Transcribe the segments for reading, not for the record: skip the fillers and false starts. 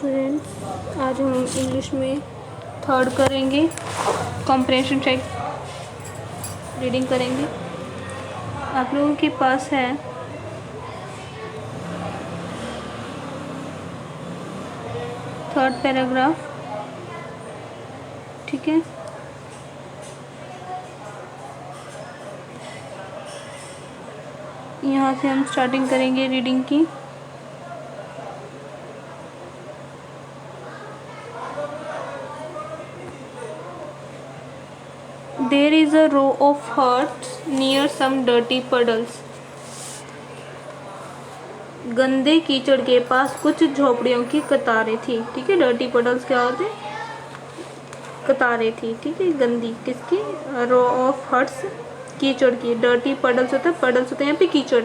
Friends, आज हम English में थर्ड करेंगे, कॉम्प्रिहेंशन चेक रीडिंग करेंगे। आप लोगों के पास है थर्ड पैराग्राफ, ठीक है। यहाँ से हम स्टार्टिंग करेंगे रीडिंग की। There is a row of huts near some dirty puddles. गंदे कीचड़ के पास कुछ झोपड़ियों की कतारें थी, ठीक है। डर्टी पडल्स क्या होते हैं? कतारें थी, ठीक है। गंदी किसकी? रो ऑफ हट्स, कीचड़ की। डर्टी पडल्स होता है, पडल्स होते हैं यहाँ पे कीचड़।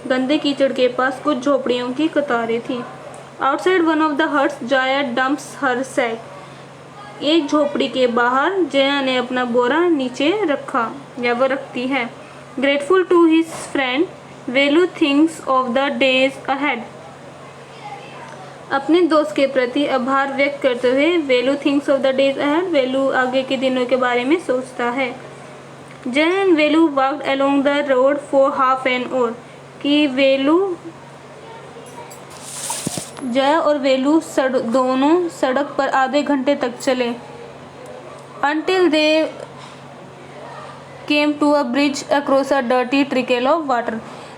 गंदे कीचड़ के पास कुछ झोपड़ियों की कतारें थी। Outside one of the huts जाया डम्प्स हर सैक। एक झोपड़ी के बाहर जया ने अपना बोरा नीचे रखा या वो रखती है। Grateful to his friend Velu thinks of the days ahead. अपने दोस्त के प्रति आभार व्यक्त करते हुए Velu thinks of the days ahead, Velu आगे के दिनों के बारे में सोचता है। Jaya and Velu walked along the road for half an hour. कि वेलू, जया और वेलू दोनों सड़क पर आधे घंटे तक चले। Until they came to a bridge across a dirty trickle of water.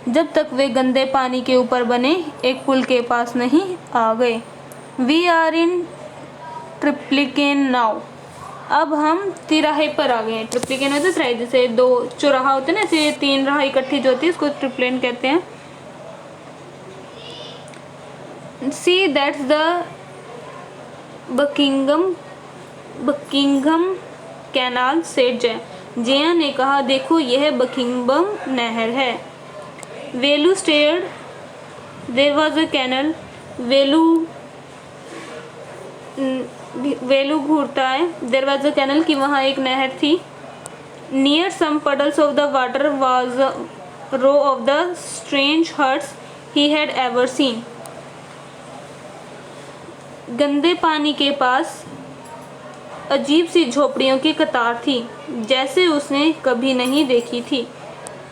जब तक वे गंदे पानी के ऊपर बने एक पुल के पास नहीं आ गए। We are in Triplicane now. अब हम तिराहे पर आ गए हैं। ट्रिप्लिकेन होता है तिराहे, जैसे दो चौराहा होते हैं ना, ऐसे तीन राह इकट्ठी जो होती है उसको ट्रिप्लेन कहते हैं। See that's the Buckingham canal, सेठ जय। जया ने कहा, देखो यह बकिंघम नहर है। Velu stared, there was a canal. Velu घूरता है, देयर वाज अ कैनल, कि वहाँ एक नहर थी। Near some puddles of the water was a row of the strange huts he had ever seen. गंदे पानी के पास अजीब सी झोपड़ियों की कतार थी जैसे उसने कभी नहीं देखी थी।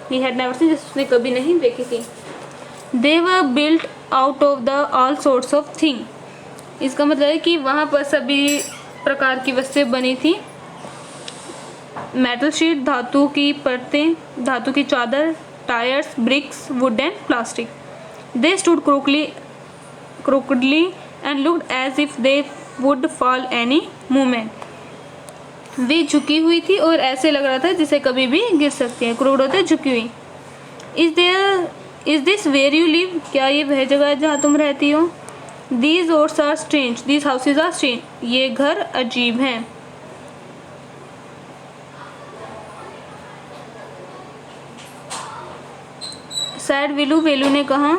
He had never seen, जैसे उसने कभी नहीं देखी थी। They were built out of the all sorts of thing. इसका मतलब है कि वहाँ पर सभी प्रकार की वस्तुएं बनी थी। मेटल शीट, धातु की परतें, धातु की चादर, tyres, bricks, wood and plastic. They stood crookedly and looked as if they would fall any moment. वे झुकी हुई थी और ऐसे लग रहा था जिसे कभी भी गिर सकती है। क्रूड होते झुकी हुई। Is this where you live? क्या ये वह जगह है जहाँ तुम रहती हो? These ores are strange, these houses are strange, ये घर अजीब हैं। सैड वेलू, वेलू ने कहा,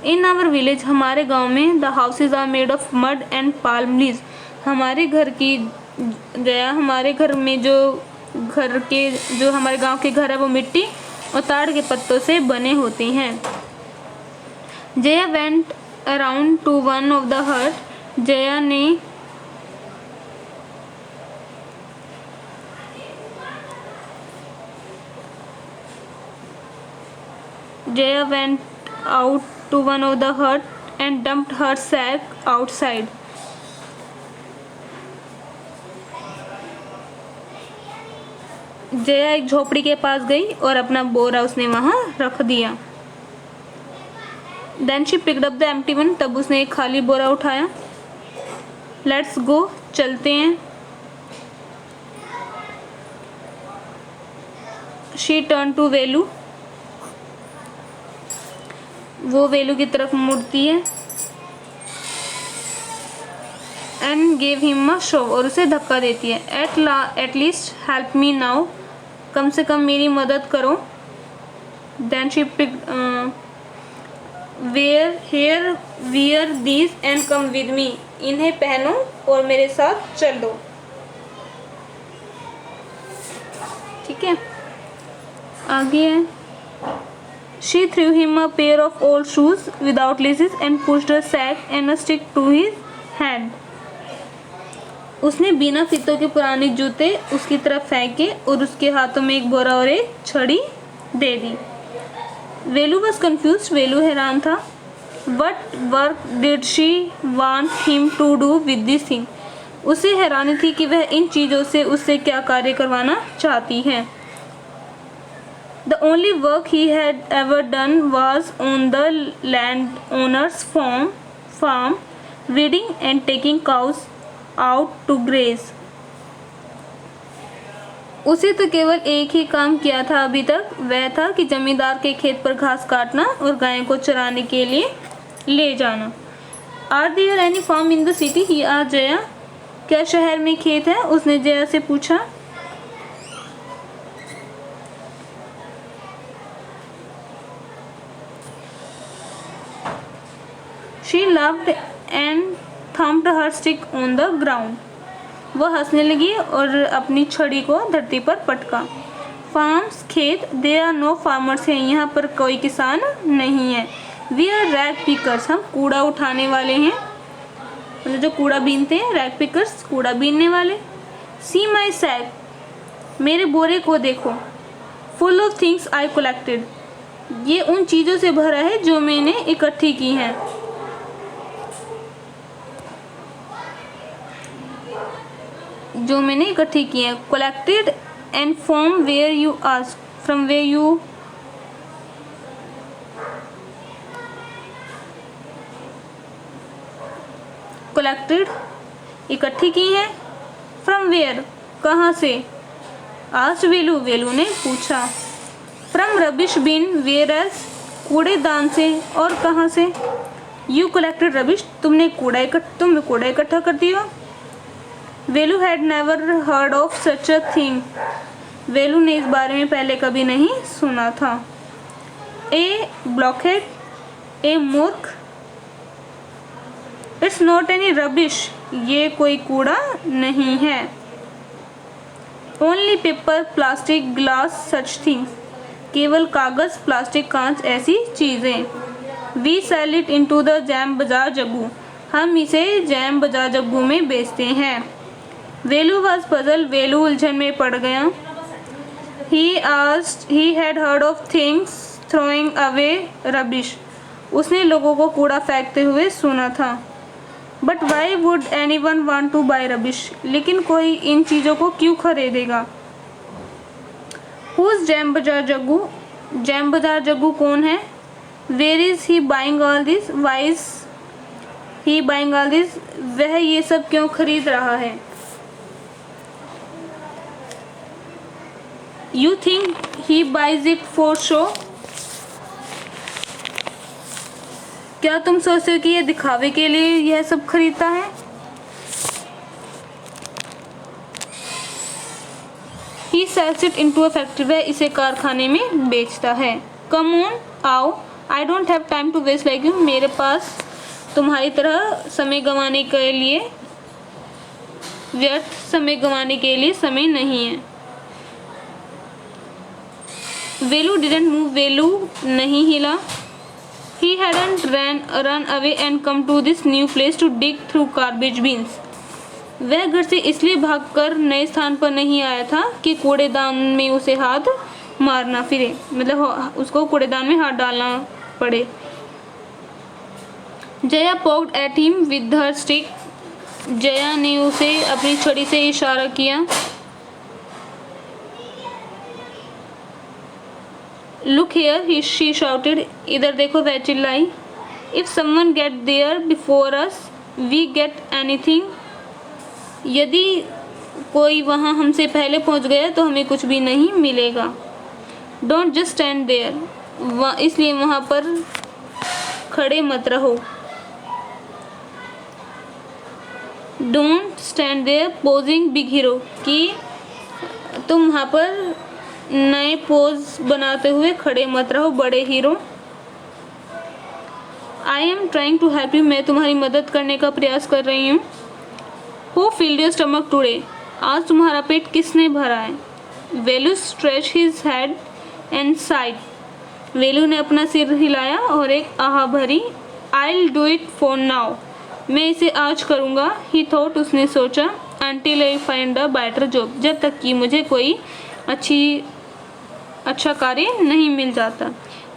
इन आवर विलेज, हमारे गांव में, the houses are made of mud and palm leaves. हमारे घर की जया, हमारे घर में जो हमारे गांव के घर है वो मिट्टी और ताड़ के पत्तों से बने होते हैं। Jaya went around two one of the हट। Jaya went out to one of the hut and dumped her sack outside. Jaya एक झोपड़ी के पास गई और अपना बोरा उसने वहां रख दिया। Then she picked up the empty one. तब उसने एक खाली बोरा उठाया। Let's go, चलते हैं। She turned to वेलू। वो वेलू की तरफ मुड़ती है। And gave him a shove, और उसे धक्का देती है। At least help me now. कम से कम मेरी मदद करो। Then she picked wear these and come with me. इन्हें पहनो और मेरे साथ चलो। ठीक है, आगे है। She threw him a pair of old shoes without laces and pushed a sack and a stick to his hand. उसने बिना फीतों के पुराने जूते उसकी तरफ फेंके और उसके हाथों में एक बोरा और एक छड़ी दे दी। वेलू वॉज कन्फ्यूज, वेलू हैरान था। What work did she want him to do with this thing. उसे हैरानी थी कि वह इन चीज़ों से उससे क्या कार्य करवाना चाहती है। The only work he had ever done was on the landowner's farm, weeding and taking cows out to graze. उसे तो केवल एक ही काम किया था अभी तक, वह था कि जमींदार के खेत पर घास काटना और गायों को चराने के लिए ले जाना। Are there any farm in the city? ही आज जया, क्या शहर में खेत है? उसने जया से पूछा। She laughed and thumped her stick on the ground. वह हंसने लगी और अपनी छड़ी को धरती पर पटका। फार्म्स खेत, there are no farmers हैं, यहाँ पर कोई किसान नहीं है। We are rag pickers, हम कूड़ा उठाने वाले हैं, मतलब जो कूड़ा बीनते हैं, rag pickers कूड़ा बीनने वाले। See my sack, मेरे बोरे को देखो। Full of things I collected, ये उन चीज़ों से भरा है जो मैंने इकट्ठी की हैं। collected and from where you ask, from where you collected, इकट्ठी की है। from where, कहाँ से? asked वेलू, वेलू ने पूछा। from rubbish bin, whereas, कूड़ेदान से, और कहाँ से? you collected rubbish, तुम कूड़ा इकट्ठा करती हो। Velu had never heard of such a thing, Velu ने इस बारे में पहले कभी नहीं सुना था। ए ब्लॉकहेड, ए मूर्ख। इट्स नॉट एनी रबिश, ये कोई कूड़ा नहीं है। Only paper, plastic, glass, such things, केवल कागज़, प्लास्टिक, कांच, ऐसी चीज़ें। We sell it into the jam bazaar Jaggu, हम इसे जैम बाजार जग्गू में बेचते हैं। वेलू वॉज पजल, वेलू उलझन में पड़ गया। He had heard of things throwing away rubbish, उसने लोगों को कूड़ा फेंकते हुए सुना था। But why would any one want two by rubbish, लेकिन कोई इन चीज़ों को क्यों खरीदेगा। Whose jam bazaar Jaggu, jam bazaar Jaggu कौन है। Where is he buying all this, why is he buying all this, वह ये सब क्यों खरीद रहा है। You think he buys it for show? क्या तुम सोचते हो कि यह दिखावे के लिए यह सब खरीदता है। He sells it into a factory, वह इसे कारखाने में बेचता है। Come on, आओ, I don't have time to waste like you, मेरे पास तुम्हारी तरह समय गंवाने के लिए, व्यर्थ समय गंवाने के लिए समय नहीं है। वेलू डिडंट मूव, वेलू नहीं हिला। He hadn't run away and come to this new place to dig through garbage bins, वह घर से इसलिए भागकर नए स्थान पर नहीं आया था कि कूड़ेदान में उसे हाथ मारना फिरे, मतलब उसको कूड़ेदान में हाथ डालना पड़े। Jaya poked at him with her stick, Jaya ने उसे अपनी छड़ी से इशारा किया। लुक हेयर, शी शाउटेड, इधर देखो, वह चिल्लाई। If someone get there before us we get anything, यदि कोई वहाँ हमसे पहले पहुँच गया तो हमें कुछ भी नहीं मिलेगा। डोंट जस्ट स्टैंड देयर, इसलिए वहाँ पर खड़े मत रहो। Don't stand there posing big hero, कि तुम वहाँ पर नए पोज बनाते हुए खड़े मत रहो, बड़े hero. I am trying to help you, मैं तुम्हारी मदद करने का प्रयास कर रही हूँ। Who filled your stomach today, आज तुम्हारा पेट किसने भरा है। Velu stretch his head and sighed, Velu ने अपना सिर हिलाया और एक आह भरी। I will do it for now, मैं इसे आज करूँगा, ही थॉट, उसने सोचा, until I find a better job, जब तक कि मुझे कोई अच्छा कार्य नहीं मिल जाता।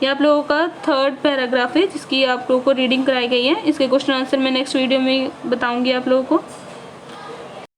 ये आप लोगों का 3rd पैराग्राफ है जिसकी आप लोगों को रीडिंग कराई गई है। इसके क्वेश्चन आंसर मैं नेक्स्ट वीडियो में बताऊंगी आप लोगों को।